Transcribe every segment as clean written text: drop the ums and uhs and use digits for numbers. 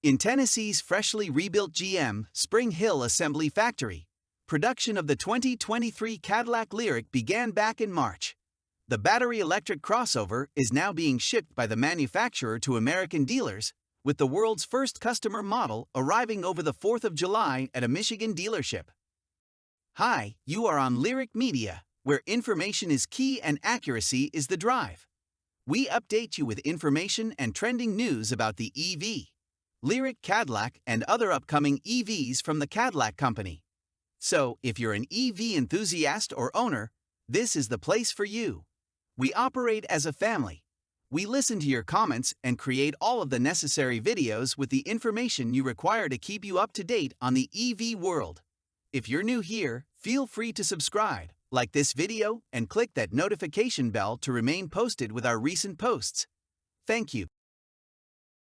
In Tennessee's freshly rebuilt GM Spring Hill Assembly Factory, production of the 2023 Cadillac Lyriq began back in March. The battery-electric crossover is now being shipped by the manufacturer to American dealers, with the world's first customer model arriving over the 4th of July at a Michigan dealership. Hi, you are on Lyriq Media, where information is key and accuracy is the drive. We update you with information and trending news about the EV, Lyriq Cadillac, and other upcoming EVs from the Cadillac Company. So, if you're an EV enthusiast or owner, this is the place for you. We operate as a family. We listen to your comments and create all of the necessary videos with the information you require to keep you up to date on the EV world. If you're new here, feel free to subscribe, like this video, and click that notification bell to remain posted with our recent posts. Thank you.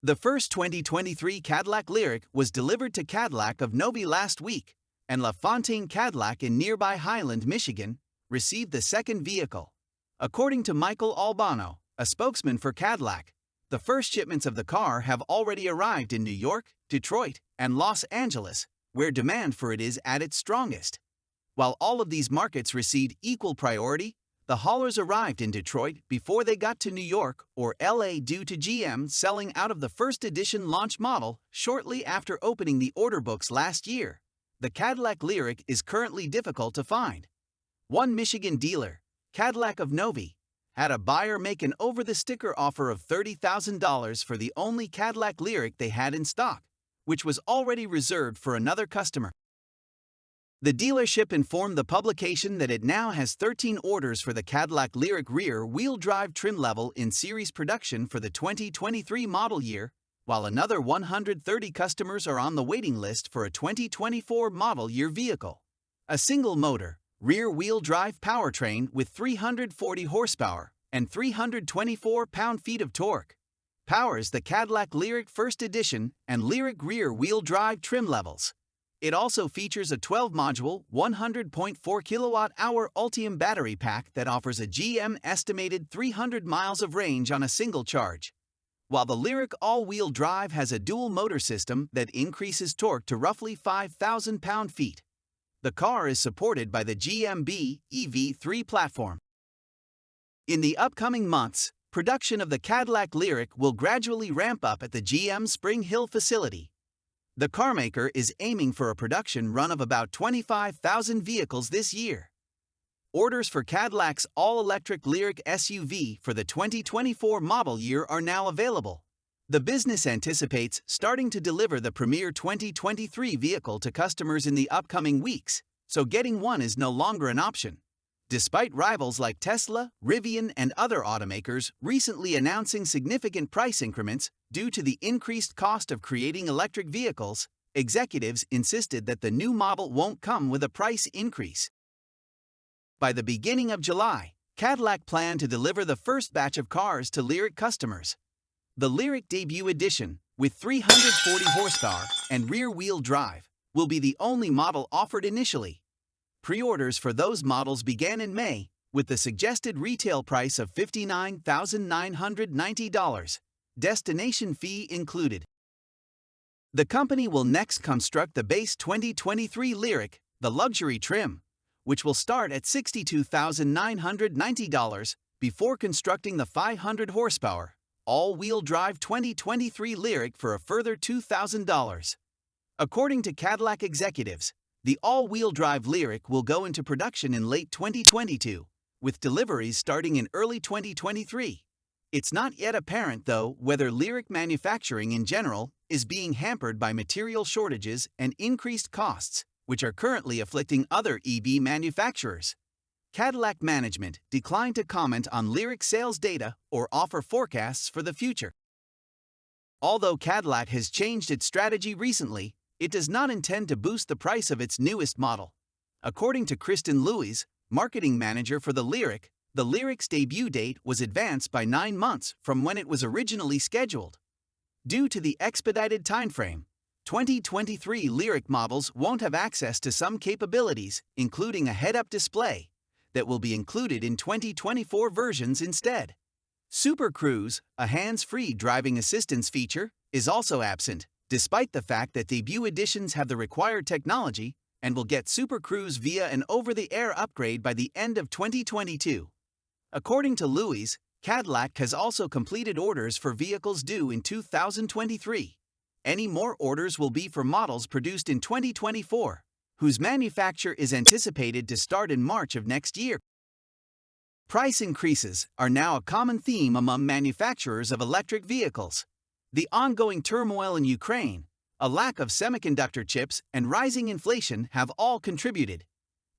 The first 2023 Cadillac Lyriq was delivered to Cadillac of Novi last week, and La Fontaine Cadillac in nearby Highland, Michigan, received the second vehicle. According to Michael Albano, a spokesman for Cadillac, the first shipments of the car have already arrived in New York, Detroit, and Los Angeles, where demand for it is at its strongest. While all of these markets received equal priority, the haulers arrived in Detroit before they got to New York or LA due to GM selling out of the first edition launch model shortly after opening the order books last year. The Cadillac Lyriq is currently difficult to find. One Michigan dealer, Cadillac of Novi, had a buyer make an over-the-sticker offer of $30,000 for the only Cadillac Lyriq they had in stock, which was already reserved for another customer. The dealership informed the publication that it now has 13 orders for the Cadillac Lyriq rear-wheel drive trim level in series production for the 2023 model year, while another 130 customers are on the waiting list for a 2024 model year vehicle. A single-motor, rear-wheel drive powertrain with 340 horsepower and 324 pound-feet of torque powers the Cadillac Lyriq First Edition and Lyriq rear-wheel drive trim levels. It also features a 12-module, 100.4 kilowatt-hour Ultium battery pack that offers a GM estimated 300 miles of range on a single charge, while the Lyriq all-wheel drive has a dual-motor system that increases torque to roughly 5,000 pound-feet. The car is supported by the GMB EV3 platform. In the upcoming months, production of the Cadillac Lyriq will gradually ramp up at the GM Spring Hill facility. The carmaker is aiming for a production run of about 25,000 vehicles this year. Orders for Cadillac's all-electric Lyriq SUV for the 2024 model year are now available. The business anticipates starting to deliver the premier 2023 vehicle to customers in the upcoming weeks, so getting one is no longer an option. Despite rivals like Tesla, Rivian, and other automakers recently announcing significant price increments due to the increased cost of creating electric vehicles, executives insisted that the new model won't come with a price increase. By the beginning of July, Cadillac planned to deliver the first batch of cars to Lyriq customers. The Lyriq Debut Edition, with 340 horsepower and rear-wheel drive, will be the only model offered initially. Pre-orders for those models began in May, with the suggested retail price of $59,990, destination fee included. The company will next construct the base 2023 Lyriq, the luxury trim, which will start at $62,990, before constructing the 500 horsepower, all-wheel drive 2023 Lyriq for a further $2,000. According to Cadillac executives, the all-wheel drive Lyriq will go into production in late 2022, with deliveries starting in early 2023. It's not yet apparent, though, whether Lyriq manufacturing in general is being hampered by material shortages and increased costs, which are currently afflicting other EV manufacturers. Cadillac management declined to comment on Lyriq sales data or offer forecasts for the future. Although Cadillac has changed its strategy recently, it does not intend to boost the price of its newest model. According to Kristen Lewis, marketing manager for the Lyriq's debut date was advanced by 9 months from when it was originally scheduled. Due to the expedited timeframe, 2023 Lyriq models won't have access to some capabilities, including a head-up display, that will be included in 2024 versions instead. Super Cruise, a hands-free driving assistance feature, is also absent, despite the fact that debut editions have the required technology and will get Super Cruise via an over-the-air upgrade by the end of 2022. According to Louis, Cadillac has also completed orders for vehicles due in 2023. Any more orders will be for models produced in 2024, whose manufacture is anticipated to start in March of next year. Price increases are now a common theme among manufacturers of electric vehicles. The ongoing turmoil in Ukraine, a lack of semiconductor chips, and rising inflation have all contributed.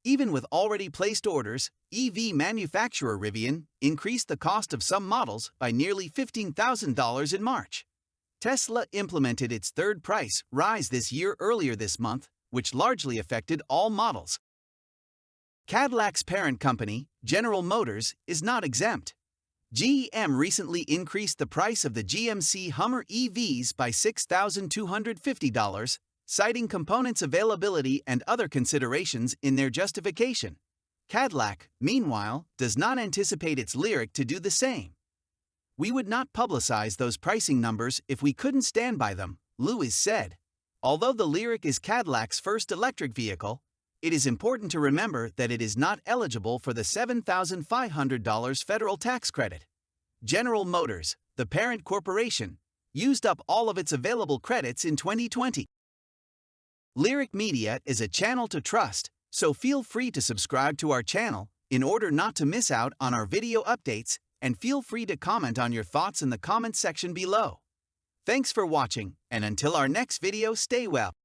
Even with already placed orders, EV manufacturer Rivian increased the cost of some models by nearly $15,000 in March. Tesla implemented its third price rise this year earlier this month, which largely affected all models. Cadillac's parent company, General Motors, is not exempt. GM recently increased the price of the GMC Hummer EVs by $6,250, citing components availability and other considerations in their justification. Cadillac, meanwhile, does not anticipate its Lyriq to do the same. "We would not publicize those pricing numbers if we couldn't stand by them," Louis said. Although the Lyriq is Cadillac's first electric vehicle, it is important to remember that it is not eligible for the $7,500 federal tax credit. General Motors, the parent corporation, used up all of its available credits in 2020. Lyriq Media is a channel to trust, so feel free to subscribe to our channel in order not to miss out on our video updates, and feel free to comment on your thoughts in the comment section below. Thanks for watching, and until our next video, stay well.